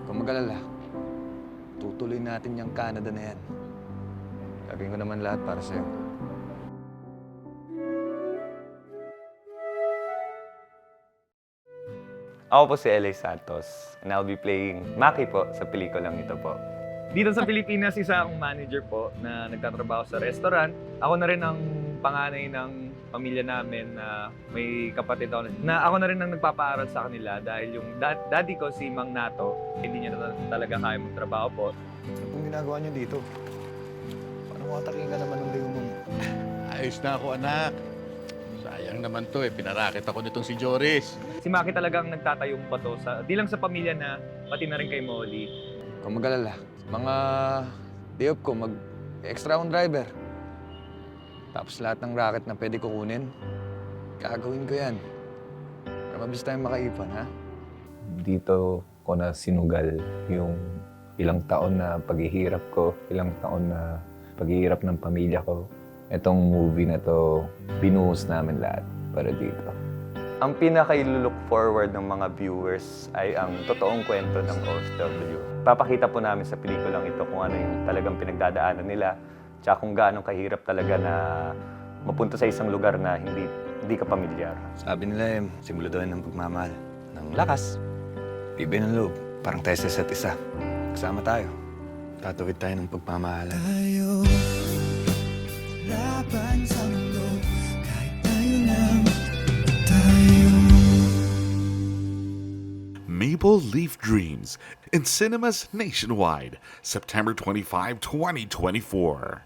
Kung mag-alala, tutuloy natin yung Canada na yan. Gagawin ko naman lahat para sa'yo. Ako po si Eli Santos and I'll be playing Maki po sa pelikulang ito po. Dito sa Pilipinas, isa akong manager po na nagtatrabaho sa restaurant. Ako na rin ang panganay ng pamilya namin na may kapatid ako na ako na rin ang nagpapaaral sa kanila dahil yung daddy ko, si Mang Nato, hindi niya talaga kaya magtrabaho po. Ano pong ginagawa niyo dito? Paano mataking ka naman ng liw mo? Ayos na ako, anak. Sayang naman to eh. Pinarakit ako nitong si Joris. Si Maki talagang nagtatayong bato di lang sa pamilya na, pati na rin kay Molly. Kung mag-alala, mga day off ko, mag-extra akong driver. Tapos lahat ng racket na pwede ko kunin, gagawin ko yan. Para mabilis tayong makaipon, ha? Dito ko na sinugal yung ilang taon na paghihirap ko, ilang taon na paghihirap ng pamilya ko. Itong movie na to, binuhos namin lahat para dito. Ang pinaka-look forward ng mga viewers ay ang totoong kwento ng OFW. Papakita po namin sa pelikulang ito kung ano yung talagang pinagdadaanan nila, tsaka kung gaano kahirap talaga na mapunta sa isang lugar na hindi ka pamilyar. Sabi nila simula doon ng pagmamahal. Ng lakas, bibig ng loob, parang tayo sa isa't isa. Kasama tayo. Tatawid tayo ng pagmamahalan. Tayo, laban sa mundo, kahit tayo lang, tayo. Maple Leaf Dreams in cinemas nationwide, September 25, 2024.